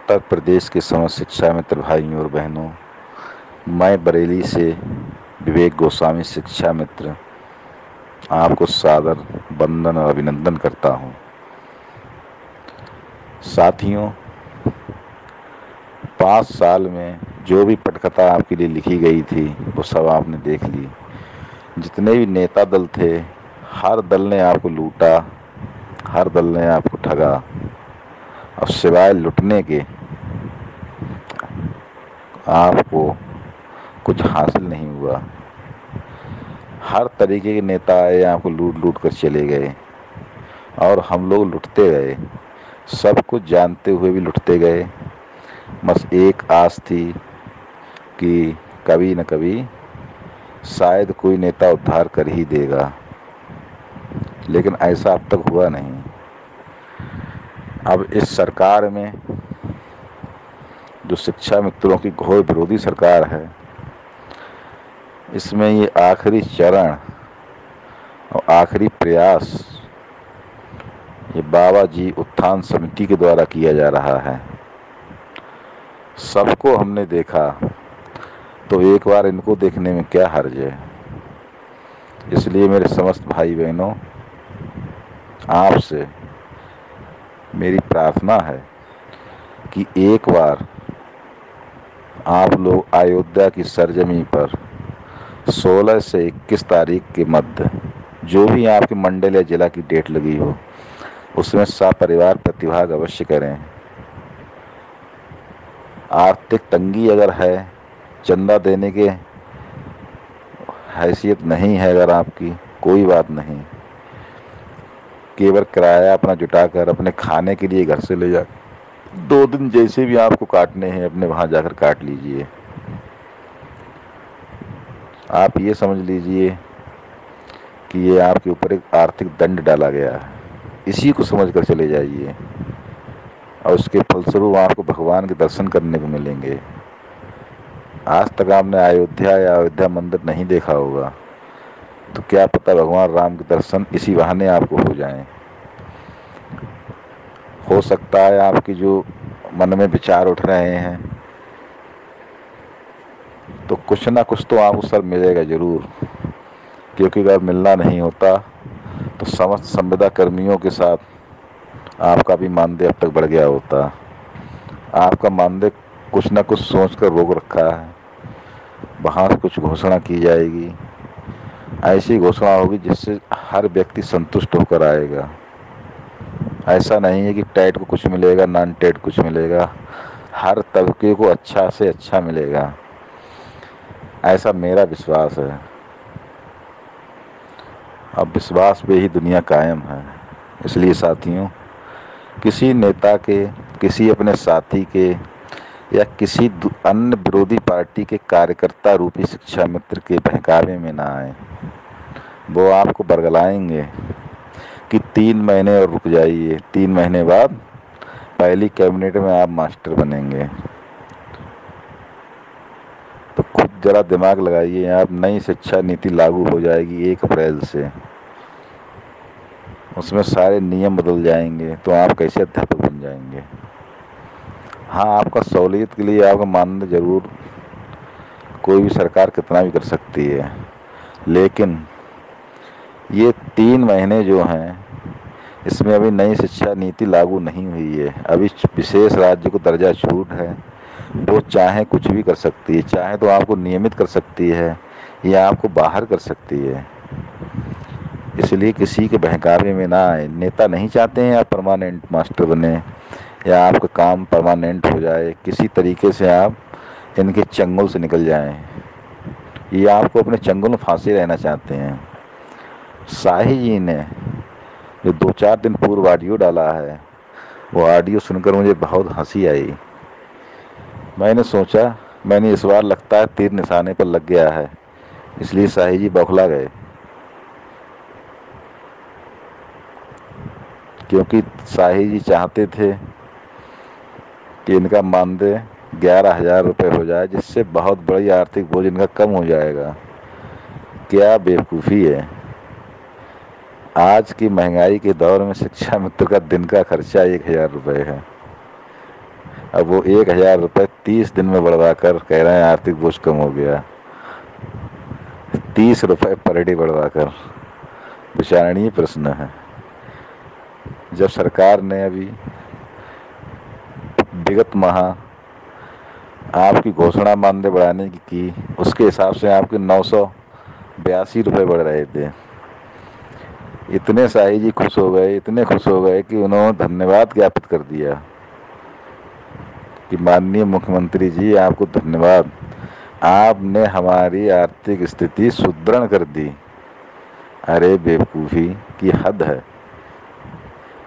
उत्तर प्रदेश के समस्त शिक्षा मित्र भाइयों और बहनों, मैं बरेली से विवेक गोस्वामी शिक्षा मित्र आपको सादर वंदन और अभिनंदन करता हूँ। साथियों, 5 साल में जो भी पटकथा आपके लिए लिखी गई थी वो सब आपने देख ली। जितने भी नेता दल थे, हर दल ने आपको लूटा, हर दल ने आपको ठगा और सिवाय लुटने के आपको कुछ हासिल नहीं हुआ। हर तरीके के नेता आए, आपको लूट लूट कर चले गए और हम लोग लुटते गए। सब कुछ जानते हुए भी लुटते गए। बस एक आस थी कि कभी न कभी शायद कोई नेता उद्धार कर ही देगा, लेकिन ऐसा अब तक हुआ नहीं। अब इस सरकार में जो शिक्षा मित्रों की घोर विरोधी सरकार है, इसमें ये आखिरी चरण और आखिरी प्रयास ये बाबा जी उत्थान समिति के द्वारा किया जा रहा है। सबको हमने देखा, तो एक बार इनको देखने में क्या हर्ज है। इसलिए मेरे समस्त भाई बहनों, आपसे मेरी प्रार्थना है कि एक बार आप लोग अयोध्या की सरजमी पर 16 से 21 तारीख के मध्य जो भी आपके मंडल या जिला की डेट लगी हो, उसमें सपरिवार प्रतिभाग अवश्य करें। आर्थिक तंगी अगर है, चंदा देने के हैसियत नहीं है अगर आपकी, कोई बात नहीं, केवल किराया अपना जुटाकर अपने खाने के लिए घर से ले जा 2 दिन जैसे भी आपको काटने हैं अपने वहाँ जाकर काट लीजिए। आप ये समझ लीजिए कि ये आपके ऊपर एक आर्थिक दंड डाला गया है, इसी को समझ कर चले जाइए और उसके फलस्वरूप आपको भगवान के दर्शन करने को मिलेंगे। आज तक आपने अयोध्या या अयोध्या मंदिर नहीं देखा होगा, तो क्या पता भगवान राम के दर्शन इसी बहाने आपको हो जाएं। हो सकता है आपकी जो मन में विचार उठ रहे हैं, तो कुछ ना कुछ तो आपको सर मिलेगा ज़रूर, क्योंकि अगर मिलना नहीं होता तो समस्त संविदा कर्मियों के साथ आपका भी मानदेय अब तक बढ़ गया होता। आपका मानदेय कुछ ना कुछ सोच कर रोक रखा है, वहाँ से कुछ घोषणा की जाएगी, ऐसी घोषणा होगी जिससे हर व्यक्ति संतुष्ट होकर आएगा। ऐसा नहीं है कि टेट को कुछ मिलेगा, नॉन टेट कुछ मिलेगा, हर तबके को अच्छा से अच्छा मिलेगा, ऐसा मेरा विश्वास है। अब विश्वास पे ही दुनिया कायम है। इसलिए साथियों, किसी नेता के, किसी अपने साथी के या किसी अन्य विरोधी पार्टी के कार्यकर्ता रूपी शिक्षा मित्र के बहकावे में ना आए। वो आपको बरगलाएंगे कि 3 महीने और रुक जाइए, 3 महीने बाद पहली कैबिनेट में आप मास्टर बनेंगे। तो खुद जरा दिमाग लगाइए। आप नई शिक्षा नीति लागू हो जाएगी 1 अप्रैल से, उसमें सारे नियम बदल जाएंगे, तो आप कैसे अध्यापक बन जाएंगे। हाँ, आपका सहूलियत के लिए आपका मानदेय जरूर कोई भी सरकार कितना भी कर सकती है, लेकिन ये 3 महीने जो हैं, इसमें अभी नई शिक्षा नीति लागू नहीं हुई है। अभी विशेष राज्य को दर्जा छूट है, वो चाहे कुछ भी कर सकती है। चाहे तो आपको नियमित कर सकती है या आपको बाहर कर सकती है। इसलिए किसी के बहकावे में ना आए। नेता नहीं चाहते हैं आप परमानेंट मास्टर बने या आपका काम परमानेंट हो जाए, किसी तरीके से आप इनके चंगुल से निकल जाएं। ये आपको अपने चंगुल में फांसे रहना चाहते हैं। शाही जी ने जो 2-4 दिन पूर्व ऑडियो डाला है, वो ऑडियो सुनकर मुझे बहुत हंसी आई। मैंने सोचा, मैंने इस बार लगता है तीर निशाने पर लग गया है, इसलिए शाही जी बौखला गए, क्योंकि शाही जी चाहते थे कि इनका मानदेय 11,000 रुपये हो जाए, जिससे बहुत बड़ी आर्थिक बोझ इनका कम हो जाएगा। क्या बेवकूफ़ी है। आज की महंगाई के दौर में शिक्षा मित्र का दिन का खर्चा 1,000 रुपये है। अब वो 1,000 रुपये 30 दिन में बढ़वा कर कह रहे हैं आर्थिक बोझ कम हो गया। 30 रुपये पर डे बढ़वा कर। विचारणीय प्रश्न है। जब सरकार ने अभी विगत माह आपकी घोषणा मानदेय बढ़ाने की उसके हिसाब से आपके 982 रुपये बढ़ रहे थे। इतने शाही जी खुश हो गए, इतने खुश हो गए कि उन्होंने धन्यवाद ज्ञापित कर दिया कि माननीय मुख्यमंत्री जी आपको धन्यवाद, आपने हमारी आर्थिक स्थिति सुदृढ़ कर दी। अरे बेवकूफ़ी की हद है।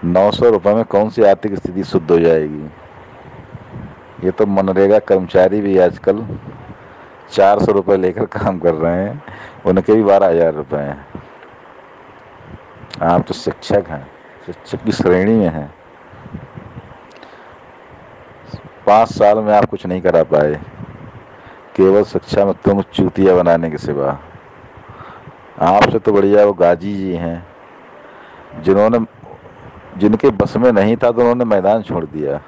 900 रुपये में कौन सी आर्थिक स्थिति शुद्ध हो जाएगी। ये तो मनरेगा कर्मचारी भी आजकल 400 रुपये लेकर काम कर रहे हैं, उनके भी 12,000 रुपये हैं। आप तो शिक्षक हैं, शिक्षक की श्रेणी में हैं। 5 साल में आप कुछ नहीं करा पाए, केवल शिक्षा मित्रों को चूतिया बनाने के सिवा। आपसे तो बढ़िया वो गाजी जी हैं, जिनके बस में नहीं था तो उन्होंने मैदान छोड़ दिया।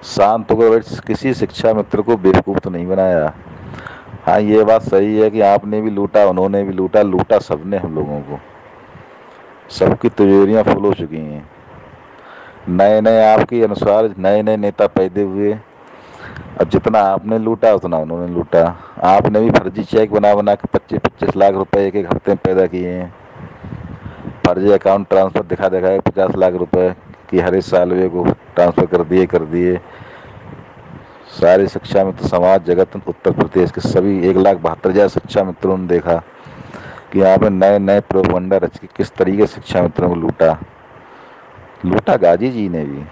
शांत होकर किसी शिक्षा मित्र को बेवकूफ़ तो नहीं बनाया। हाँ, ये बात सही है कि आपने भी लूटा, उन्होंने भी लूटा, लूटा सबने हम लोगों को। सबकी तिजोरियाँ फुल हो चुकी हैं। नए नए आपके अनुसार नए नए नेता पैदा हुए। अब जितना आपने लूटा उतना उन्होंने लूटा। आपने भी फर्जी चेक बना बना के 25-25 लाख रुपए एक एक हफ्ते में पैदा किए हैं। फर्जी अकाउंट ट्रांसफ़र दिखा दिखा के 50 लाख रुपए कि हर इस साल वे को ट्रांसफ़र कर दिए। सारे शिक्षा मित्र समाज जगत उत्तर प्रदेश के सभी 1,72,000 शिक्षा मित्रों ने देखा कि आपने नए नए प्रोपगंडा रच के किस तरीके से शिक्षा मित्रों को लूटा गाजी जी ने भी।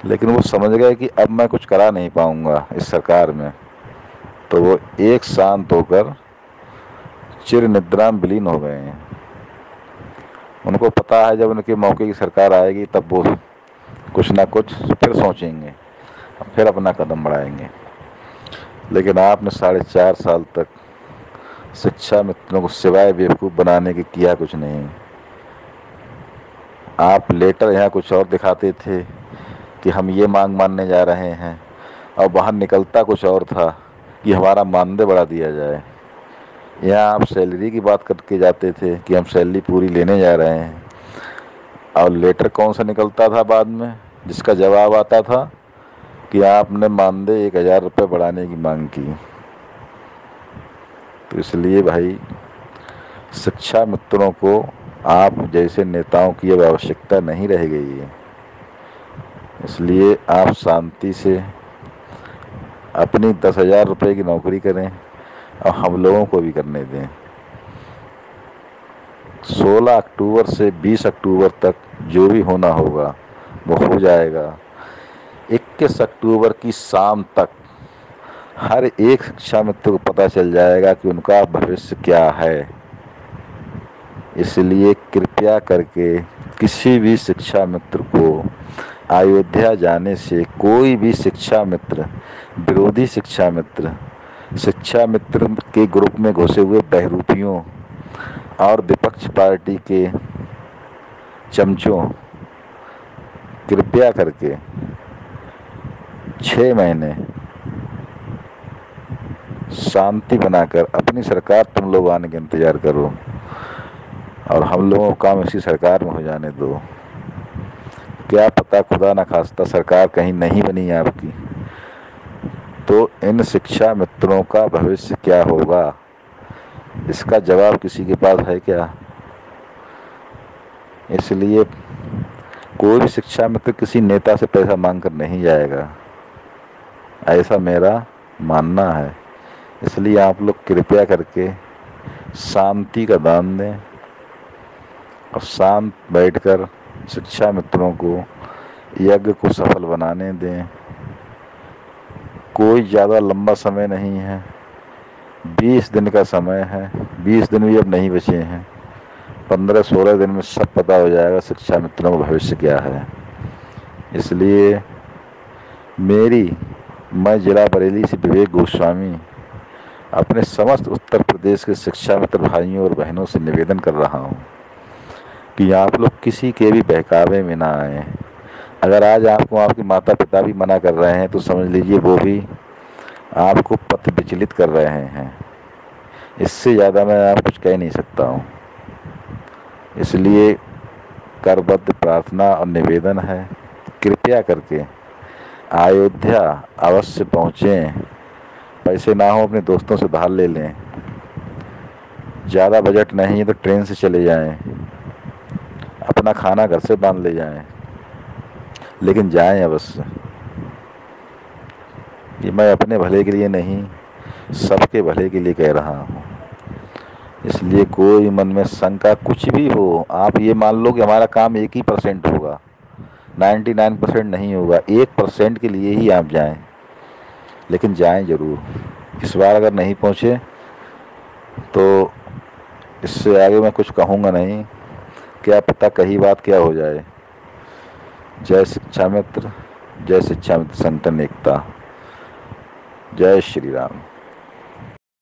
लेकिन वो समझ गए कि अब मैं कुछ करा नहीं पाऊंगा इस सरकार में, तो वो एक शांत होकर चिर निद्रा में विलीन हो गए हैं। उनको पता है जब उनके मौके की सरकार आएगी तब वो कुछ ना कुछ फिर सोचेंगे, फिर अपना कदम बढ़ाएंगे। लेकिन आपने 4.5 साल तक शिक्षा मित्रों को सिवाय बेवकूफ़ बनाने के किया कुछ नहीं। आप लेटर यहाँ कुछ और दिखाते थे कि हम ये मांग मानने जा रहे हैं, और बाहर निकलता कुछ और था कि हमारा मानदेय बढ़ा दिया जाए। यहाँ आप सैलरी की बात करके जाते थे कि हम सैलरी पूरी लेने जा रहे हैं, और लेटर कौन सा निकलता था बाद में जिसका जवाब आता था कि आपने मानदेय 1,000 रुपये बढ़ाने की मांग की। तो इसलिए भाई शिक्षा मित्रों को आप जैसे नेताओं की अब आवश्यकता नहीं रह गई है। इसलिए आप शांति से अपनी 10,000 रुपये की नौकरी करें और हम लोगों को भी करने दें। 16 अक्टूबर से 20 अक्टूबर तक जो भी होना होगा वो हो जाएगा। 21 अक्टूबर की शाम तक हर एक शिक्षा मित्र को पता चल जाएगा कि उनका भविष्य क्या है। इसलिए कृपया करके किसी भी शिक्षा मित्र को अयोध्या जाने से कोई भी शिक्षा मित्र, विरोधी शिक्षा मित्र के ग्रुप में घुसे हुए बहरूपियों और विपक्ष पार्टी के चमचों, कृपया करके 6 महीने शांति बनाकर अपनी सरकार तुम लोग आने का इंतज़ार करो, और हम लोगों को काम इसी सरकार में हो जाने दो। क्या पता खुदा न खास्ता सरकार कहीं नहीं बनी आपकी, तो इन शिक्षा मित्रों का भविष्य क्या होगा, इसका जवाब किसी के पास है क्या। इसलिए कोई भी शिक्षा मित्र किसी नेता से पैसा मांग कर नहीं जाएगा, ऐसा मेरा मानना है। इसलिए आप लोग कृपया करके शांति का दान दें और शांत बैठकर शिक्षा मित्रों को यज्ञ को सफल बनाने दें। कोई ज़्यादा लंबा समय नहीं है, 20 दिन का समय है। 20 दिन भी अब नहीं बचे हैं। 15-16 दिन में सब पता हो जाएगा शिक्षा मित्रों का भविष्य क्या है। इसलिए मैं जिला बरेली से विवेक गोस्वामी अपने समस्त उत्तर प्रदेश के शिक्षा मित्र भाइयों और बहनों से निवेदन कर रहा हूँ कि आप लोग किसी के भी बहकावे में ना आए। अगर आज आपको आपके माता पिता भी मना कर रहे हैं तो समझ लीजिए वो भी आपको पथ विचलित कर रहे हैं। इससे ज़्यादा मैं आप कुछ कह नहीं सकता हूँ। इसलिए करबद्ध प्रार्थना और निवेदन है, कृपया करके अयोध्या अवश्य पहुँचें। पैसे ना हो अपने दोस्तों से उधार ले लें, ज़्यादा बजट नहीं है तो ट्रेन से चले जाएं, अपना खाना घर से बांध ले जाएं, लेकिन जाएं अवश्य। ये मैं अपने भले के लिए नहीं, सबके भले के लिए कह रहा हूँ। इसलिए कोई मन में शंका कुछ भी हो, आप ये मान लो कि हमारा काम 1% होगा, 99% नहीं होगा, 1% के लिए ही आप जाएं, लेकिन जाएं ज़रूर। इस बार अगर नहीं पहुँचे तो इससे आगे मैं कुछ कहूँगा नहीं, क्या पता कही बात क्या हो जाए। जय शिक्षा मित्र, जय शिक्षा मित्र संगठन एकता, जय श्री राम।